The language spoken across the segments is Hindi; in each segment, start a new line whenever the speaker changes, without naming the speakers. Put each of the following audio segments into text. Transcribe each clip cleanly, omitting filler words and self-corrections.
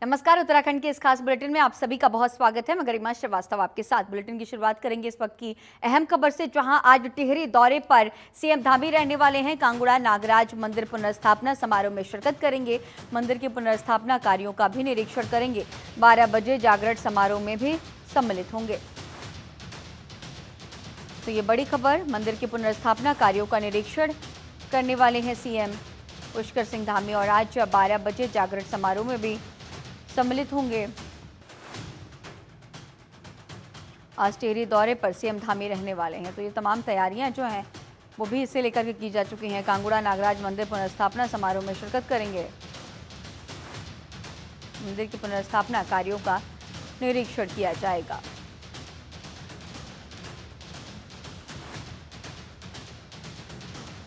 नमस्कार। उत्तराखंड के इस खास बुलेटिन में आप सभी का बहुत स्वागत है। मैं गरिमा श्रीवास्तव आपके साथ बुलेटिन की शुरुआत करेंगे इस वक्त की अहम खबर से, जहां आज टिहरी दौरे पर सीएम धामी रहने वाले हैं। कांगड़ा नागराज मंदिर पुनर्स्थापना समारोह में शिरकत करेंगे। मंदिर के पुनर्स्थापना कार्यों का भी निरीक्षण करेंगे। 12 बजे जागरण समारोह में भी सम्मिलित होंगे। तो ये बड़ी खबर, मंदिर के पुनर्स्थापना कार्यों का निरीक्षण करने वाले हैं सीएम पुष्कर सिंह धामी और आज 12 बजे जागरण समारोह में भी सम्मिलित होंगे। आज टिहरी दौरे पर सीएम धामी रहने वाले हैं, तो ये तमाम तैयारियां जो हैं वो भी इसे लेकर के की जा चुकी हैं। कांगड़ा नागराज मंदिर पुनर्स्थापना समारोह में शिरकत करेंगे। मंदिर की पुनर्स्थापना कार्यों का निरीक्षण किया जाएगा।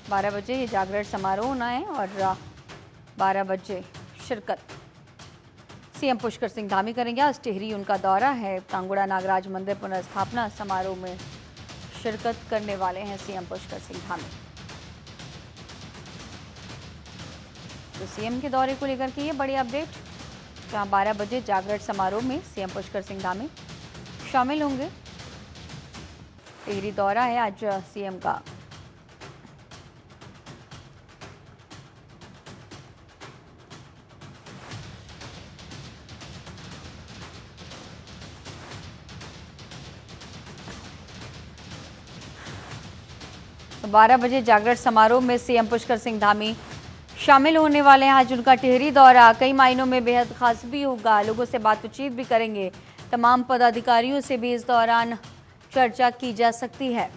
बारह बजे ये जागरण समारोह होना है और 12 बजे शिरकत सीएम पुष्कर सिंह धामी करेंगे। आज टिहरी उनका दौरा है। कांगड़ा नागराज मंदिर पुनर्स्थापना समारोह में शिरकत करने वाले हैं सीएम पुष्कर सिंह धामी। तो सीएम के दौरे को लेकर के ये बड़ी अपडेट, जहां 12 बजे जागरण समारोह में सीएम पुष्कर सिंह धामी शामिल होंगे। टिहरी दौरा है आज सीएम का। तो 12 बजे जागरण समारोह में सीएम पुष्कर सिंह धामी शामिल होने वाले हैं। आज उनका टिहरी दौरा कई मायनों में बेहद खास भी होगा। लोगों से बातचीत भी करेंगे। तमाम पदाधिकारियों से भी इस दौरान चर्चा की जा सकती है।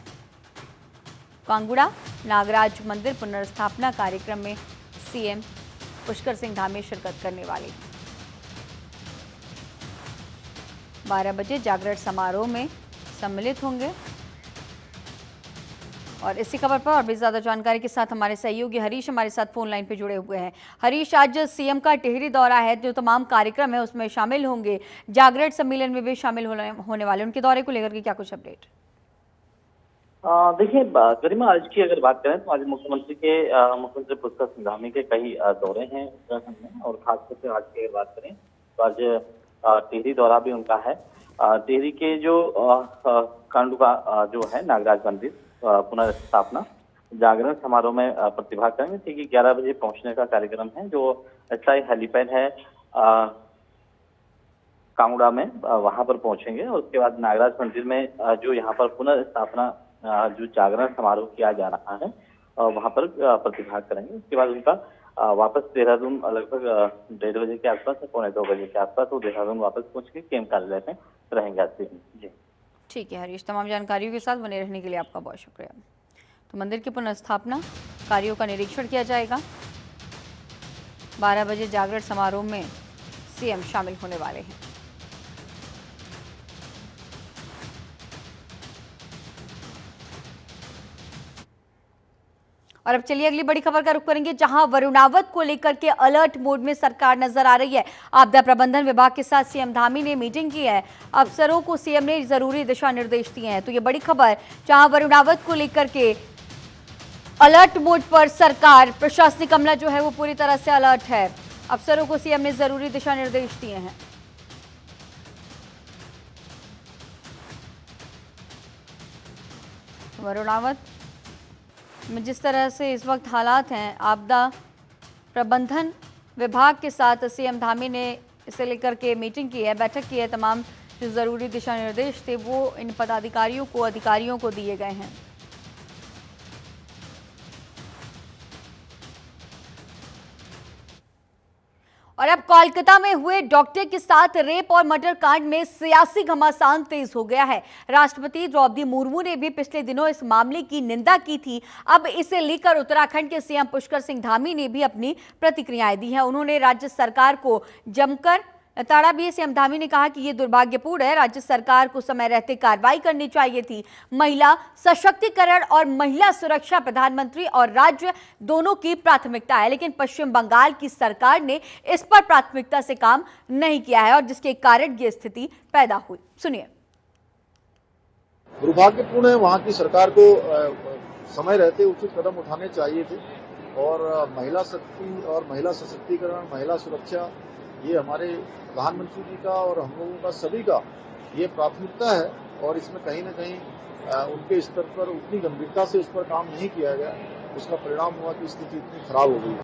कांगड़ा नागराज मंदिर पुनर्स्थापना कार्यक्रम में सीएम पुष्कर सिंह धामी शिरकत करने वाले हैं। 12 बजे जागरण समारोह में सम्मिलित होंगे। और इसी खबर पर और भी ज्यादा जानकारी के साथ हमारे सहयोगी हरीश हमारे साथ फोन लाइन पे जुड़े हुए हैं। हरीश, आज सीएम का टिहरी दौरा है, जो तमाम कार्यक्रम है उसमें शामिल होंगे, जागरण सम्मेलन में भी शामिल होने वाले, उनके दौरे को लेकर के क्या कुछ अपडेट?
देखिए गरिमा, आज की अगर बात करें तो आज मुख्यमंत्री पुष्कर सिंह धामी के कई दौरे हैं उत्तराखंड में, और खासतौर से आज की अगर बात करें तो आज टिहरी दौरा भी उनका है। टिहरी के जो कांडुका जो है नागराज मंदिर पुनर्स्थापना जागरण समारोह में प्रतिभाग करेंगे। ठीक है, 11 बजे पहुंचने का कार्यक्रम है। जो एसआई हेलीपैड है कांगड़ा में, वहां पर पहुंचेंगे। और उसके बाद नागराज मंदिर में जो यहाँ पर पुनर्स्थापना जो जागरण समारोह किया जा रहा है वहां पर प्रतिभाग करेंगे। उसके बाद उनका वापस देहरादून लगभग 1:30 बजे के आसपास, 1:45 बजे के आसपास वो देहरादून वापस पहुंच के केम कार्यालय में रहेंगे। जी
ठीक है हरीश, तमाम जानकारियों के साथ बने रहने के लिए आपका बहुत शुक्रिया। तो मंदिर की पुनर्स्थापना कार्यों का निरीक्षण किया जाएगा। 12 बजे जागरण समारोह में सीएम शामिल होने वाले हैं। और अब चलिए अगली बड़ी खबर का रुख करेंगे, जहां वरुणावत को लेकर के अलर्ट मोड में सरकार नजर आ रही है। आपदा प्रबंधन विभाग के साथ सीएम धामी ने मीटिंग की है। अफसरों को सीएम ने जरूरी दिशा निर्देश दिए हैं। तो ये बड़ी खबर, जहां वरुणावत को लेकर के अलर्ट मोड पर सरकार, प्रशासनिक अमला जो है वो पूरी तरह से अलर्ट है। अफसरों को सीएम ने जरूरी दिशा निर्देश दिए हैं। वरुणावत में जिस तरह से इस वक्त हालात हैं, आपदा प्रबंधन विभाग के साथ सीएम धामी ने इसे लेकर के मीटिंग की है, बैठक की है। तमाम जो ज़रूरी दिशा निर्देश थे वो इन पदाधिकारियों को, अधिकारियों को दिए गए हैं। और अब कोलकाता में हुए डॉक्टर के साथ रेप और मर्डर कांड में सियासी घमासान तेज हो गया है। राष्ट्रपति द्रौपदी मुर्मू ने भी पिछले दिनों इस मामले की निंदा की थी। अब इसे लेकर उत्तराखंड के सीएम पुष्कर सिंह धामी ने भी अपनी प्रतिक्रियाएं दी हैं। उन्होंने राज्य सरकार को जमकर ताड़ा भी। सीएम धामी ने कहा कि ये दुर्भाग्यपूर्ण है, राज्य सरकार को समय रहते कार्रवाई करनी चाहिए थी। महिला सशक्तिकरण और महिला सुरक्षा प्रधानमंत्री और राज्य दोनों की प्राथमिकता है, लेकिन पश्चिम बंगाल की सरकार ने इस पर प्राथमिकता से काम नहीं किया है और जिसके कारण ये स्थिति पैदा हुई। सुनिए।
दुर्भाग्यपूर्ण है, वहां की सरकार को समय रहते उचित कदम उठाने चाहिए थे और महिला शक्ति और महिला सशक्तिकरण, महिला सुरक्षा ये हमारे प्रधानमंत्री जी का और हम लोगों का सभी का ये प्राथमिकता है और इसमें कहीं न कहीं उनके स्तर पर उतनी गंभीरता से इस पर काम नहीं किया गया, उसका परिणाम हुआ कि स्थिति इतनी खराब हो गई।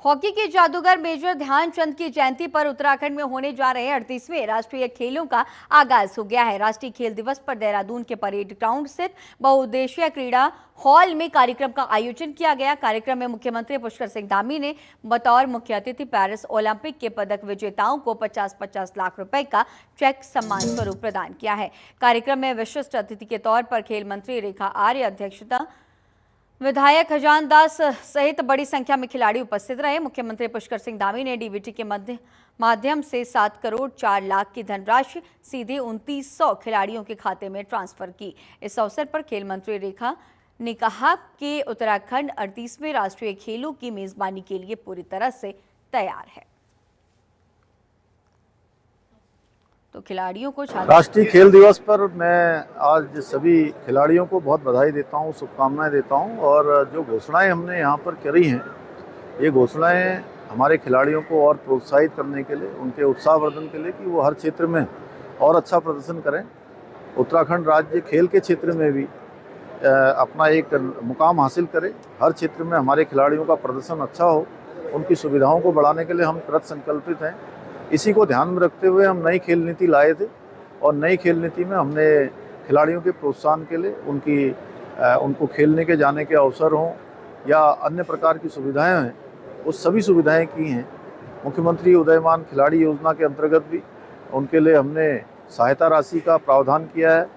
हॉकी के जादूगर मेजर ध्यानचंद की जयंती पर उत्तराखंड में होने जा रहे 38वें राष्ट्रीय खेलों का आगाज हो गया है। राष्ट्रीय खेल दिवस पर देहरादून के परेड ग्राउंड स्थित बहुउद्देशीय क्रीड़ा हॉल में कार्यक्रम का आयोजन किया गया। कार्यक्रम में मुख्यमंत्री पुष्कर सिंह धामी ने बतौर मुख्य अतिथि पेरिस ओलंपिक के पदक विजेताओं को 50-50 लाख रुपए का चेक सम्मान स्वरूप प्रदान किया है। कार्यक्रम में विशिष्ट अतिथि के तौर पर खेल मंत्री रेखा आर्य, अध्यक्षता विधायक खजान दास सहित बड़ी संख्या में खिलाड़ी उपस्थित रहे। मुख्यमंत्री पुष्कर सिंह धामी ने डीबीटी के माध्यम से 7 करोड़ 4 लाख की धनराशि सीधे 2900 खिलाड़ियों के खाते में ट्रांसफर की। इस अवसर पर खेल मंत्री रेखा ने कहा कि उत्तराखंड 38वें राष्ट्रीय खेलों की मेजबानी के लिए पूरी तरह से तैयार है। तो खिलाड़ियों को
राष्ट्रीय खेल दिवस पर मैं आज सभी खिलाड़ियों को बहुत बधाई देता हूं, शुभकामनाएं देता हूं। और जो घोषणाएं हमने यहां पर करी हैं, ये घोषणाएं हमारे खिलाड़ियों को और प्रोत्साहित करने के लिए, उनके उत्साहवर्धन के लिए कि वो हर क्षेत्र में और अच्छा प्रदर्शन करें। उत्तराखंड राज्य खेल के क्षेत्र में भी अपना एक मुकाम हासिल करे। हर क्षेत्र में हमारे खिलाड़ियों का प्रदर्शन अच्छा हो, उनकी सुविधाओं को बढ़ाने के लिए हम कृत संकल्पित हैं। इसी को ध्यान में रखते हुए हम नई खेल नीति लाए थे और नई खेल नीति में हमने खिलाड़ियों के प्रोत्साहन के लिए उनको खेलने के जाने के अवसर हों या अन्य प्रकार की सुविधाएं हैं, वो सभी सुविधाएं की हैं। मुख्यमंत्री उदयमान खिलाड़ी योजना के अंतर्गत भी उनके लिए हमने सहायता राशि का प्रावधान किया है।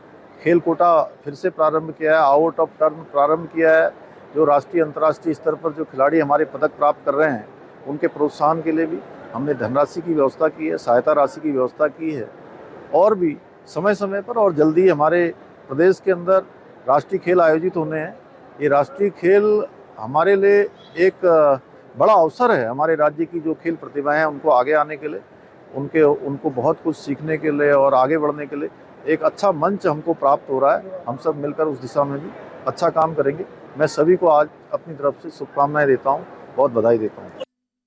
खेल कोटा फिर से प्रारंभ किया है, आउट ऑफ टर्न प्रारंभ किया है। जो राष्ट्रीय अंतर्राष्ट्रीय स्तर पर जो खिलाड़ी हमारे पदक प्राप्त कर रहे हैं, उनके प्रोत्साहन के लिए भी हमने धनराशि की व्यवस्था की है, सहायता राशि की व्यवस्था की है। और भी समय समय पर और जल्दी हमारे प्रदेश के अंदर राष्ट्रीय खेल आयोजित होने हैं। ये राष्ट्रीय खेल हमारे लिए एक बड़ा अवसर है। हमारे राज्य की जो खेल प्रतिभाएं हैं, उनको आगे आने के लिए, उनको बहुत कुछ सीखने के लिए और आगे बढ़ने के लिए एक अच्छा मंच हमको प्राप्त हो रहा है। हम सब मिलकर उस दिशा में भी अच्छा काम करेंगे। मैं सभी को आज अपनी तरफ से शुभकामनाएं देता हूँ, बहुत बधाई देता हूँ।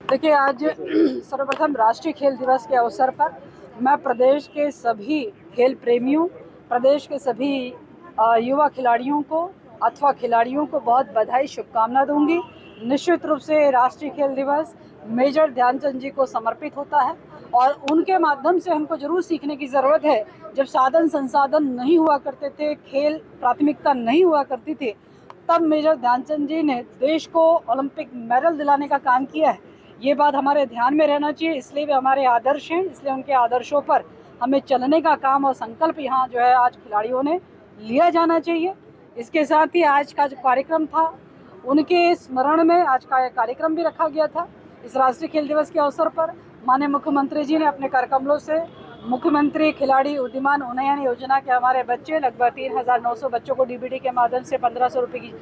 देखिए, आज सर्वप्रथम राष्ट्रीय खेल दिवस के अवसर पर मैं प्रदेश के सभी खेल प्रेमियों, प्रदेश के सभी युवा खिलाड़ियों को अथवा खिलाड़ियों को बहुत बधाई, शुभकामना दूंगी। निश्चित रूप से राष्ट्रीय खेल दिवस मेजर ध्यानचंद जी को समर्पित होता है और उनके माध्यम से हमको जरूर सीखने की ज़रूरत है। जब साधन संसाधन नहीं हुआ करते थे, खेल प्राथमिकता नहीं हुआ करती थी, तब मेजर ध्यानचंद जी ने देश को ओलंपिक मेडल दिलाने का काम किया है। ये बात हमारे ध्यान में रहना चाहिए, इसलिए वे हमारे आदर्श हैं। इसलिए उनके आदर्शों पर हमें चलने का काम और संकल्प यहाँ जो है आज खिलाड़ियों ने लिया जाना चाहिए। इसके साथ ही आज का जो कार्यक्रम था, उनके स्मरण में आज का कार्यक्रम भी रखा गया था। इस राष्ट्रीय खेल दिवस के अवसर पर माननीय मुख्यमंत्री जी ने अपने कार्यकमलों से मुख्यमंत्री खिलाड़ी उद्यमान उन्नयन योजना के हमारे बच्चे लगभग 3,900 बच्चों को डीबीटी के माध्यम से 1500 रुपये की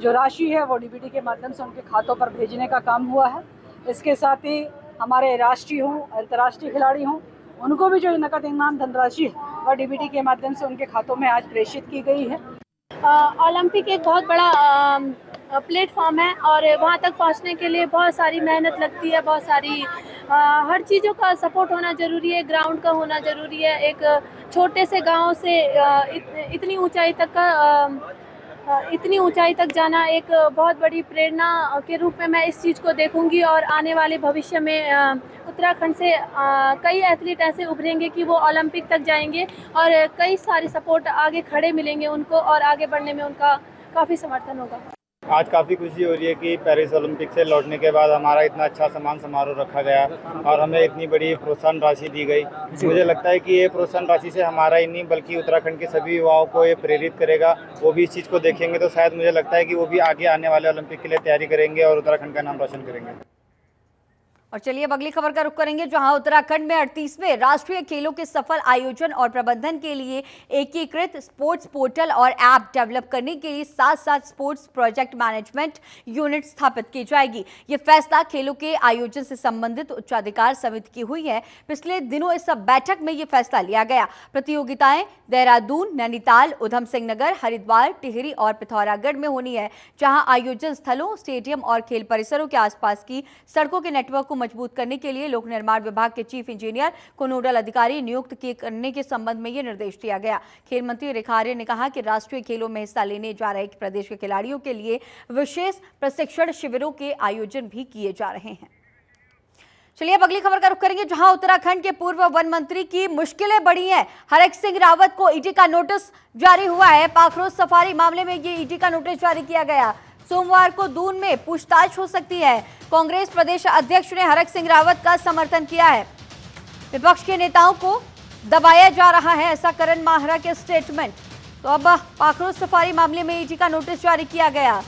जो राशि है वो डीबीटी के माध्यम से उनके खातों पर भेजने का काम हुआ है। इसके साथ ही हमारे राष्ट्रीय हों, अंतर्राष्ट्रीय खिलाड़ी हों, उनको भी जो नकद इनाम धनराशि वह डीबीटी के माध्यम से उनके खातों में आज प्रेषित की गई है।
ओलंपिक एक बहुत बड़ा प्लेटफॉर्म है और वहाँ तक पहुँचने के लिए बहुत सारी मेहनत लगती है, बहुत सारी हर चीज़ों का सपोर्ट होना ज़रूरी है, ग्राउंड का होना ज़रूरी है। एक छोटे से गांव से इतनी ऊंचाई तक जाना एक बहुत बड़ी प्रेरणा के रूप में मैं इस चीज़ को देखूंगी और आने वाले भविष्य में उत्तराखंड से कई एथलीट ऐसे उभरेंगे कि वो ओलंपिक तक जाएंगे और कई सारे सपोर्ट आगे खड़े मिलेंगे उनको और आगे बढ़ने में उनका काफ़ी समर्थन होगा।
आज काफ़ी खुशी हो रही है कि पेरिस ओलंपिक से लौटने के बाद हमारा इतना अच्छा सम्मान समारोह रखा गया और हमें इतनी बड़ी प्रोत्साहन राशि दी गई। मुझे लगता है कि ये प्रोत्साहन राशि से हमारा ही नहीं बल्कि उत्तराखंड के सभी युवाओं को ये प्रेरित करेगा। वो भी इस चीज़ को देखेंगे तो शायद मुझे लगता है कि वो भी आगे आने वाले ओलंपिक के लिए तैयारी करेंगे और उत्तराखंड का नाम रोशन करेंगे।
और चलिए अब अगली खबर का रुख करेंगे, जहां उत्तराखंड में 38वें राष्ट्रीय खेलों के सफल आयोजन और प्रबंधन के लिए एकीकृत स्पोर्ट्स पोर्टल और ऐप डेवलप करने के लिए साथ साथ स्पोर्ट्स प्रोजेक्ट मैनेजमेंट यूनिट स्थापित की जाएगी। ये फैसला खेलों के आयोजन से संबंधित उच्चाधिकार समिति की हुई है। पिछले दिनों इस बैठक में ये फैसला लिया गया। प्रतियोगिताएं देहरादून, नैनीताल, उधम सिंह नगर, हरिद्वार, टिहरी और पिथौरागढ़ में होनी है, जहां आयोजन स्थलों, स्टेडियम और खेल परिसरों के आसपास की सड़कों के नेटवर्क को मजबूत करने के लिए लोक निर्माण विभाग के चीफ इंजीनियर को नोडल अधिकारी नियुक्त करने के संबंध में ये निर्देश दिया गया। खेल मंत्री रेखा आर्य ने कहा कि राष्ट्रीय खेलों में हिस्सा लेने जा रहे प्रदेश के खिलाड़ियों के लिए विशेष प्रशिक्षण शिविरों के आयोजन भी किए जा रहे हैं। चलिए अब अगली खबर का रुख करेंगे, जहां उत्तराखंड के पूर्व वन मंत्री की मुश्किलें बढ़ी हैं। हरक सिंह रावत को ईडी का नोटिस जारी हुआ है। पाखरोज सफारी मामले में ये ईडी का नोटिस जारी किया गया। सोमवार को दून में पूछताछ हो सकती है। कांग्रेस प्रदेश अध्यक्ष ने हरक सिंह रावत का समर्थन किया है। विपक्ष के नेताओं को दबाया जा रहा है, ऐसा करण माहरा के स्टेटमेंट। तो अब पाखरोज सफारी मामले में ईडी का नोटिस जारी किया गया।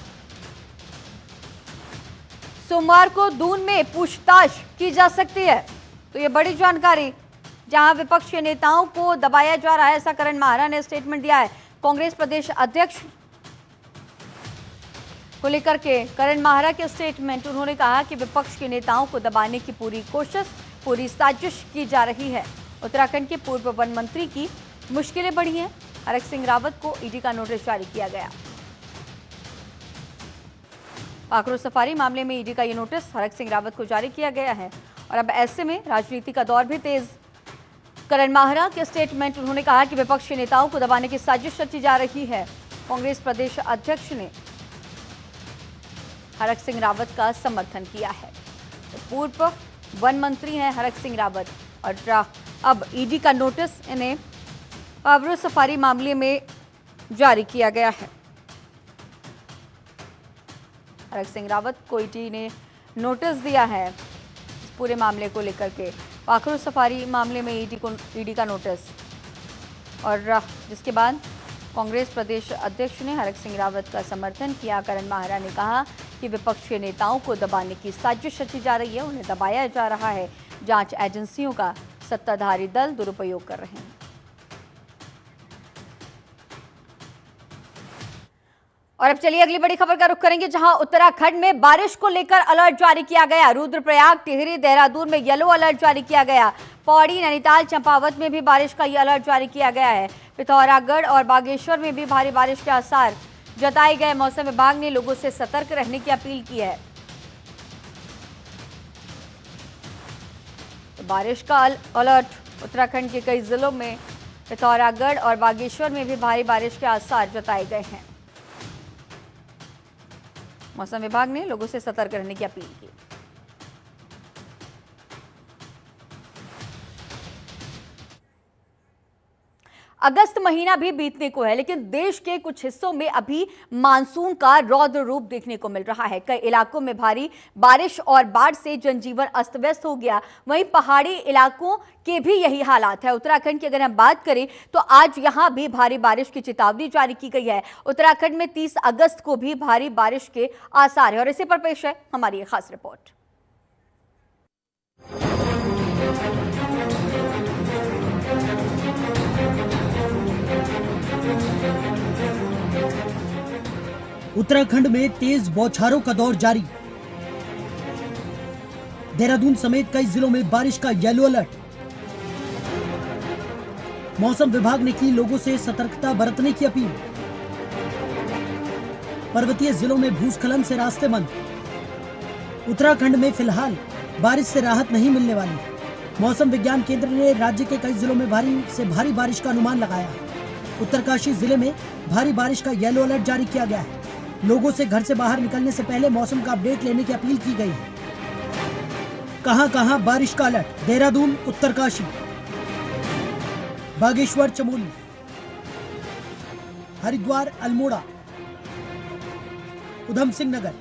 सोमवार को दून में पूछताछ की जा सकती है। तो ये बड़ी जानकारी, जहां विपक्ष के नेताओं को दबाया जा रहा है, ऐसा करण माहरा ने स्टेटमेंट दिया है। कांग्रेस प्रदेश अध्यक्ष को लेकर के करण माहरा के स्टेटमेंट, उन्होंने कहा कि विपक्ष के नेताओं को दबाने की पूरी कोशिश, पूरी साजिश की जा रही है। उत्तराखंड के पूर्व वन मंत्री की मुश्किलें बढ़ी हैं। हरक सिंह रावत को ईडी का नोटिस जारी किया गया। पाखरोज सफारी मामले में ईडी का ये नोटिस हरक सिंह रावत को जारी किया गया है। और अब ऐसे में राजनीति का दौर भी तेज। करण माहरा के स्टेटमेंट, उन्होंने कहा कि विपक्ष के नेताओं को दबाने की साजिश रची जा रही है। कांग्रेस प्रदेश अध्यक्ष ने हरक सिंह रावत का समर्थन किया है। तो पूर्व वन मंत्री हैं हरक सिंह रावत, और अब ईडी का नोटिस इन्हें पाखरोज सफारी मामले में जारी किया गया है। हरक सिंह रावत को ईडी ने नोटिस दिया है इस पूरे मामले को लेकर के। पाखरोज सफारी मामले में ईडी का नोटिस, और जिसके बाद कांग्रेस प्रदेश अध्यक्ष ने हरक सिंह रावत का समर्थन किया। करण माहरा ने कहा कि विपक्ष के नेताओं को दबाने की साजिश रची जा रही है, उन्हें दबाया जा रहा है। जांच एजेंसियों का सत्ताधारी दल दुरुपयोग कर रहे हैं। और अब चलिए अगली बड़ी खबर का रुख करेंगे, जहां उत्तराखंड में बारिश को लेकर अलर्ट जारी किया गया। रुद्रप्रयाग, टिहरी, देहरादून में येलो अलर्ट जारी किया गया। पौड़ी, नैनीताल, चंपावत में भी बारिश का ये अलर्ट जारी किया गया है। पिथौरागढ़ और बागेश्वर में भी भारी बारिश के आसार जताए गए। मौसम विभाग ने लोगों से सतर्क रहने की अपील की है। तो बारिश का अलर्ट उत्तराखंड के कई जिलों में, पिथौरागढ़ और बागेश्वर में भी भारी बारिश के आसार जताए गए हैं। मौसम विभाग ने लोगों से सतर्क रहने की अपील की। अगस्त महीना भी बीतने को है, लेकिन देश के कुछ हिस्सों में अभी मानसून का रौद्र रूप देखने को मिल रहा है। कई इलाकों में भारी बारिश और बाढ़ से जनजीवन अस्त व्यस्त हो गया। वहीं पहाड़ी इलाकों के भी यही हालात है। उत्तराखंड की अगर हम बात करें तो आज यहां भी भारी बारिश की चेतावनी जारी की गई है। उत्तराखंड में 30 अगस्त को भी भारी बारिश के आसार है। और इसी पर पेश है हमारी एक खास रिपोर्ट।
उत्तराखंड में तेज बौछारों का दौर जारी। देहरादून समेत कई जिलों में बारिश का येलो अलर्ट। मौसम विभाग ने की लोगों से सतर्कता बरतने की अपील। पर्वतीय जिलों में भूस्खलन से रास्ते बंद। उत्तराखंड में फिलहाल बारिश से राहत नहीं मिलने वाली। मौसम विज्ञान केंद्र ने राज्य के कई जिलों में भारी से भारी बारिश का अनुमान लगाया। उत्तरकाशी जिले में भारी बारिश का येलो अलर्ट जारी किया गया है। लोगों से घर से बाहर निकलने से पहले मौसम का अपडेट लेने की अपील की गई है। कहां-कहां बारिश का अलर्ट? देहरादून, उत्तरकाशी, बागेश्वर, चमोली, हरिद्वार, अल्मोड़ा, उधम सिंह नगर।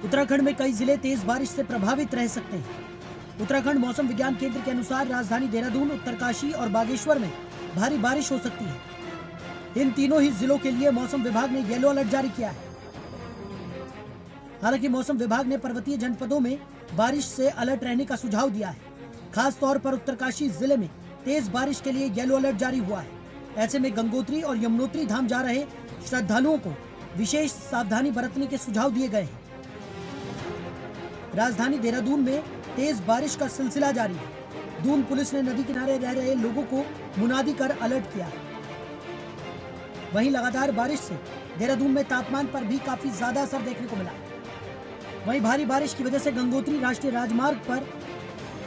उत्तराखंड में कई जिले तेज बारिश से प्रभावित रह सकते हैं। उत्तराखंड मौसम विज्ञान केंद्र के अनुसार राजधानी देहरादून, उत्तरकाशी और बागेश्वर में भारी बारिश हो सकती है। इन तीनों ही जिलों के लिए मौसम विभाग ने येलो अलर्ट जारी किया है। हालांकि मौसम विभाग ने पर्वतीय जनपदों में बारिश से अलर्ट रहने का सुझाव दिया है। खास तौर पर उत्तरकाशी जिले में तेज बारिश के लिए येलो अलर्ट जारी हुआ है। ऐसे में गंगोत्री और यमुनोत्री धाम जा रहे श्रद्धालुओं को विशेष सावधानी बरतने के सुझाव दिए गए हैं। राजधानी देहरादून में तेज बारिश का सिलसिला जारी है। दून पुलिस ने नदी किनारे रह रहे लोगों को मुनादी कर अलर्ट किया है। वहीं लगातार बारिश से देहरादून में तापमान पर भी काफी ज्यादा असर देखने को मिला। वहीं भारी बारिश की वजह से गंगोत्री राष्ट्रीय राजमार्ग पर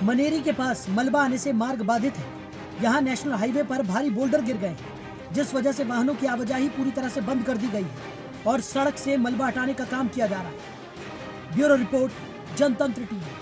मनेरी के पास मलबा आने से मार्ग बाधित है। यहाँ नेशनल हाईवे पर भारी बोल्डर गिर गए, जिस वजह से वाहनों की आवाजाही पूरी तरह से बंद कर दी गई है और सड़क से मलबा हटाने का काम किया जा रहा है। ब्यूरो रिपोर्ट, जनतंत्र टीवी।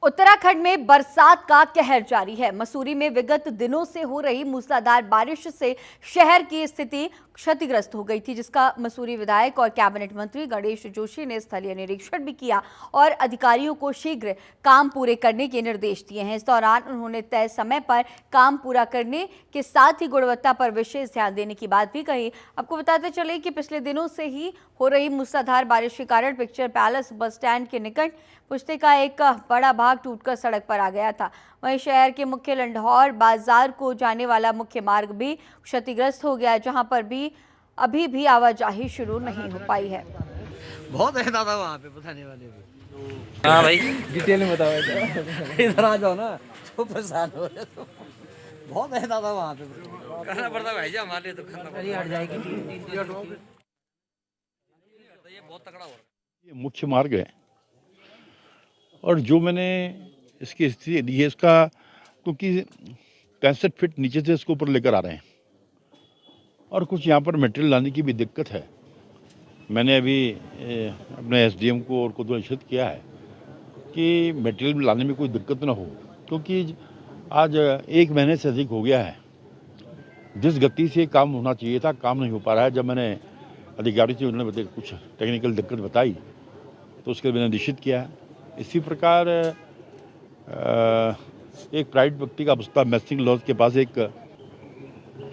उत्तराखंड में बरसात का कहर जारी है। मसूरी में विगत दिनों से हो रही मूसलाधार बारिश से शहर की स्थिति क्षतिग्रस्त हो गई थी, जिसका मसूरी विधायक और कैबिनेट मंत्री गणेश जोशी ने स्थलीय निरीक्षण भी किया और अधिकारियों को शीघ्र काम पूरे करने के निर्देश दिए हैं। इस दौरान उन्होंने तय समय पर काम पूरा करने के साथ ही गुणवत्ता पर विशेष ध्यान देने की बात भी कही। आपको बताते चले कि पिछले दिनों से ही हो रही मूसलाधार बारिश के कारण पिक्चर पैलेस बस स्टैंड के निकट पुश्ते का एक बड़ा भाग टूटकर सड़क पर आ गया था। वहीं शहर के मुख्य लंढौर बाजार को जाने वाला मुख्य मार्ग भी क्षतिग्रस्त हो गया, जहां पर भी अभी भी आवाजाही शुरू नहीं हो पाई है।
बहुत है दादा वहाँ पे बताने वाले भी। हाँ भाई डिटेल में बताओ, इधर आ जाओ ना, तो परेशान हो रहे तो बहुत है दादा वहाँ पे, करना पड़ता भाई जी हमारे लिए, तो करना हट जाएगी। ये बहुत तगड़ा हो रहा है।
ये मुख्य मार्ग है और जो मैंने इसकी स्थिति दी है इसका, क्योंकि 65 फीट नीचे से इसको ऊपर लेकर आ रहे हैं और कुछ यहाँ पर मटेरियल लाने की भी दिक्कत है। मैंने अभी अपने एसडीएम को और को तो निश्चित किया है कि मटेरियल लाने में कोई दिक्कत ना हो, क्योंकि आज 1 महीने से अधिक हो गया है। जिस गति से काम होना चाहिए था काम नहीं हो पा रहा है। जब मैंने अधिकारी से उन्होंने कुछ टेक्निकल दिक्कत बताई तो उसके लिए मैंने निश्चित किया है। इसी प्रकार एक प्राइवेट व्यक्ति का पुस्ता मैसिंग लॉज के पास एक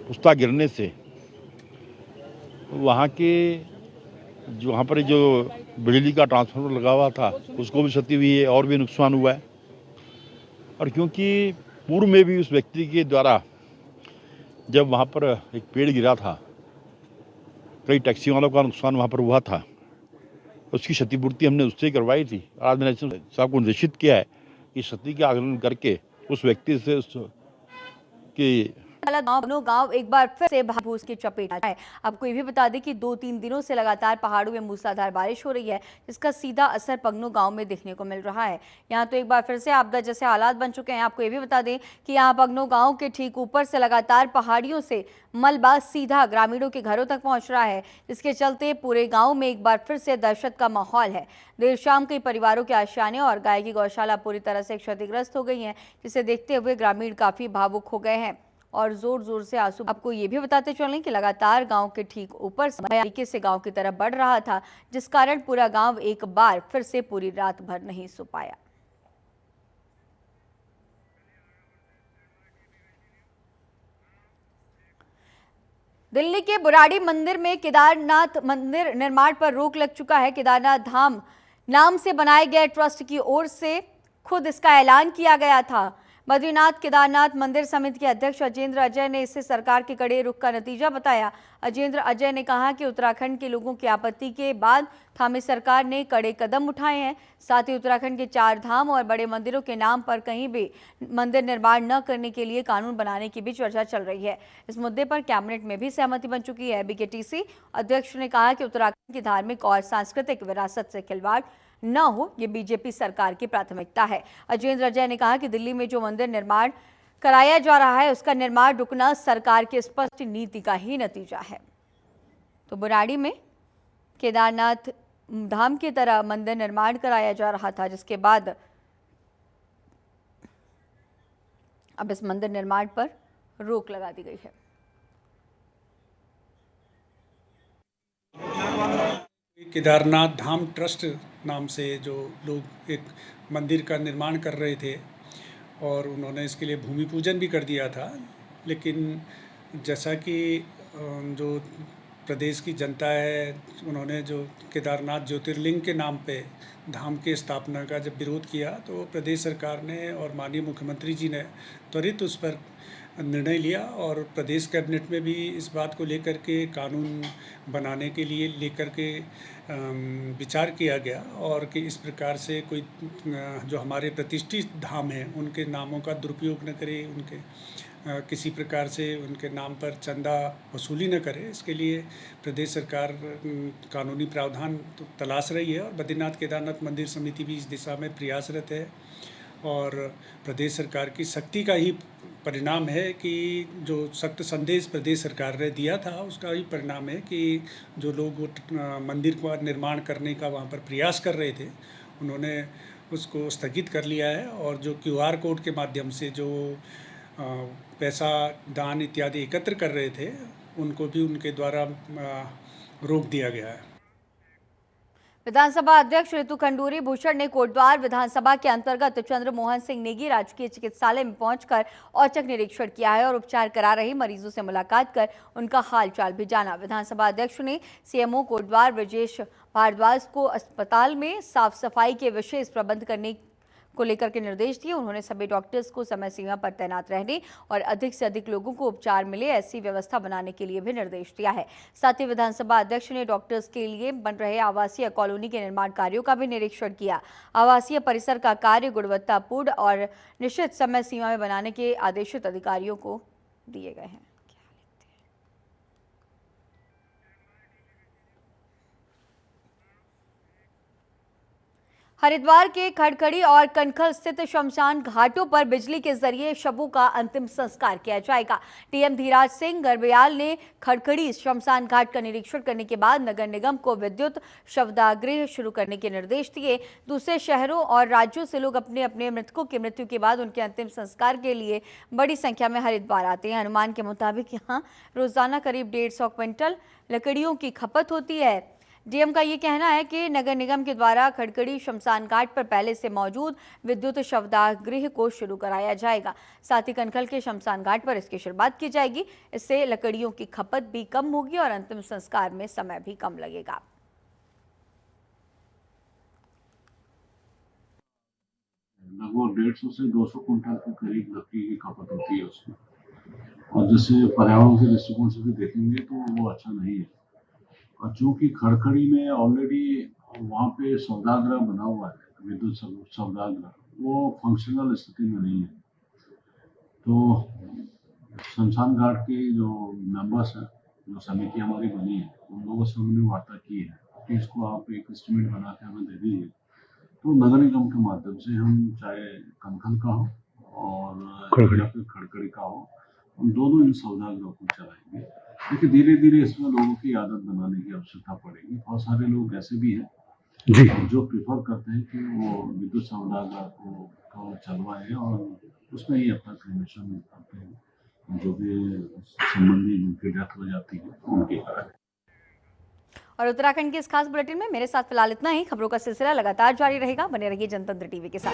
पुस्ता गिरने से वहाँ पर जो बिजली का ट्रांसफार्मर लगा हुआ था उसको भी क्षति हुई है और भी नुकसान हुआ है। और क्योंकि पूर्व में भी उस व्यक्ति के द्वारा जब वहाँ पर एक पेड़ गिरा था, कई टैक्सी वालों का नुकसान वहाँ पर हुआ था, उसकी क्षतिपूर्ति हमने उससे करवाई थी। आज मैंने साहब को निश्चित किया है कि क्षति का आकलन करके उस व्यक्ति से उसकी
गांव एक बार फिर से भूस की चपेट में आए। आपको ये भी बता दें कि 2-3 दिनों से लगातार पहाड़ों में मूसलाधार बारिश हो रही है, जिसका सीधा असर पगनो गांव में देखने को मिल रहा है। यहां तो एक बार फिर से आपदा जैसे हालात बन चुके हैं। आपको ये भी बता दें कि यहां पगनो गांव के ठीक ऊपर से लगातार पहाड़ियों से मलबा सीधा ग्रामीणों के घरों तक पहुंच रहा है, जिसके चलते पूरे गाँव में एक बार फिर से दहशत का माहौल है। देर शाम कई परिवारों के आशियाने और गाय की गौशाला पूरी तरह से क्षतिग्रस्त हो गई है, जिसे देखते हुए ग्रामीण काफी भावुक हो गए हैं और जोर जोर से आंसू। आपको ये भी बताते चलें कि लगातार गांव के ठीक ऊपर तरीके से गांव की तरफ बढ़ रहा था, जिस कारण पूरा गांव एक बार फिर से पूरी रात भर नहीं सो पाया। दिल्ली के बुराड़ी मंदिर में केदारनाथ मंदिर निर्माण पर रोक लग चुका है। केदारनाथ धाम नाम से बनाए गए ट्रस्ट की ओर से खुद इसका ऐलान किया गया था। बद्रीनाथ केदारनाथ मंदिर समिति के अध्यक्ष अजेंद्र अजय ने इसे सरकार के कड़े रुख का नतीजा बताया। अजेंद्र अजय ने कहा कि उत्तराखंड के लोगों की आपत्ति के बाद थामी सरकार ने कड़े कदम उठाए हैं। साथ ही उत्तराखंड के 4 धाम और बड़े मंदिरों के नाम पर कहीं भी मंदिर निर्माण न करने के लिए कानून बनाने की भी चर्चा चल रही है। इस मुद्दे पर कैबिनेट में भी सहमति बन चुकी है। बीकेटीसी अध्यक्ष ने कहा कि उत्तराखंड की धार्मिक और सांस्कृतिक विरासत से खिलवाड़ न हो, ये बीजेपी सरकार की प्राथमिकता है। अजेंद्र अजय ने कहा कि दिल्ली में जो मंदिर निर्माण कराया जा रहा है उसका निर्माण रुकना सरकार की स्पष्ट नीति का ही नतीजा है। तो बुराड़ी में केदारनाथ धाम की तरह मंदिर निर्माण कराया जा रहा था, जिसके बाद अब इस मंदिर निर्माण पर रोक लगा दी गई है।
केदारनाथ धाम ट्रस्ट नाम से जो लोग एक मंदिर का निर्माण कर रहे थे और उन्होंने इसके लिए भूमि पूजन भी कर दिया था, लेकिन जैसा कि जो प्रदेश की जनता है उन्होंने जो केदारनाथ ज्योतिर्लिंग के नाम पे धाम की स्थापना का जब विरोध किया तो प्रदेश सरकार ने और माननीय मुख्यमंत्री जी ने त्वरित उस पर निर्णय लिया और प्रदेश कैबिनेट में भी इस बात को लेकर के कानून बनाने के लिए लेकर के विचार किया गया और कि इस प्रकार से कोई जो हमारे प्रतिष्ठित धाम हैं उनके नामों का दुरुपयोग न करे, उनके किसी प्रकार से उनके नाम पर चंदा वसूली न करे, इसके लिए प्रदेश सरकार कानूनी प्रावधान तो तलाश रही है और बद्रीनाथ केदारनाथ मंदिर समिति भी इस दिशा में प्रयासरत है। और प्रदेश सरकार की सख्ती का ही परिणाम है कि जो सख्त संदेश प्रदेश सरकार ने दिया था उसका ही परिणाम है कि जो लोग मंदिर का निर्माण करने का वहाँ पर प्रयास कर रहे थे उन्होंने उसको स्थगित कर लिया है और जो QR कोड के माध्यम से जो पैसा दान इत्यादि एकत्र कर रहे थे उनको भी उनके द्वारा रोक दिया गया है।
विधानसभा अध्यक्ष ऋतु खंडूरी भूषण ने कोटद्वार विधानसभा के अंतर्गत चंद्रमोहन सिंह नेगी राजकीय चिकित्सालय में पहुंचकर औचक निरीक्षण किया है और उपचार करा रहे मरीजों से मुलाकात कर उनका हालचाल भी जाना। विधानसभा अध्यक्ष ने CMO कोटद्वार ब्रजेश भारद्वाज को अस्पताल में साफ सफाई के विशेष प्रबंध करने को लेकर के निर्देश दिए। उन्होंने सभी डॉक्टर्स को समय सीमा पर तैनात रहने और अधिक से अधिक लोगों को उपचार मिले ऐसी व्यवस्था बनाने के लिए भी निर्देश दिया है। साथ ही विधानसभा अध्यक्ष ने डॉक्टर्स के लिए बन रहे आवासीय कॉलोनी के निर्माण कार्यों का भी निरीक्षण किया। आवासीय परिसर का कार्य गुणवत्तापूर्ण और निश्चित समय सीमा में बनाने के आदेशित अधिकारियों को दिए गए हैं। हरिद्वार के खड़खड़ी और कनखल स्थित शमशान घाटों पर बिजली के जरिए शवों का अंतिम संस्कार किया जाएगा। DM धीराज सिंह गर्ब्याल ने खड़खड़ी शमशान घाट का निरीक्षण करने के बाद नगर निगम को विद्युत शवदाह शुरू करने के निर्देश दिए। दूसरे शहरों और राज्यों से लोग अपने अपने मृतकों की मृत्यु के बाद उनके अंतिम संस्कार के लिए बड़ी संख्या में हरिद्वार आते हैं। अनुमान के मुताबिक यहाँ रोजाना करीब 150 क्विंटल लकड़ियों की खपत होती है। DM का ये कहना है कि नगर निगम के द्वारा खड़खड़ी शमशान घाट पर पहले से मौजूद विद्युत शवदाह गृह को शुरू कराया जाएगा। साथ ही कनखल के शमशान घाट पर इसकी शुरुआत की जाएगी। इससे लकड़ियों की खपत भी कम होगी और अंतिम संस्कार में समय भी कम लगेगा।
लगभग 150 से 200 कुंटल के करीब लकड़ी की खपत होती है उसमें, और जैसे पर्यावरण के दृष्टिकोण से भी देखेंगे तो वो अच्छा नहीं है। और चूँकि खड़खड़ी में ऑलरेडी वहाँ पे शवदाह बना हुआ है, विद्युत शवदाह, वो फंक्शनल स्थिति में नहीं है। तो शमशान घाट के जो मेंबर्स हैं, जो समिति हमारी बनी है, उन लोगों से हमने वार्ता की है कि इसको आप एक एस्टिमेट बना के हमें दे दीजिए। तो नगर निगम के माध्यम से हम चाहे कनखल का हो और या फिर खड़खड़ी का हो, हम दोनों इन शवदाह को चलाएंगे। लेकिन धीरे धीरे इसमें लोगों की आदत बनाने की आवश्यकता पड़ेगी। बहुत सारे लोग ऐसे भी हैं जो प्रेफर करते हैं कि वो विद्युत शवदाह को चलवाएं और उसमें ही अपना क्रिमेशन करते हैं, जो भी संबंधी जिनकी डेथ हो जाती है उनके कारण।
और उत्तराखंड के इस खास बुलेटिन में मेरे साथ फिलहाल इतना ही। खबरों का सिलसिला लगातार जारी रहेगा। बने रहिए जनतंत्र टीवी के साथ।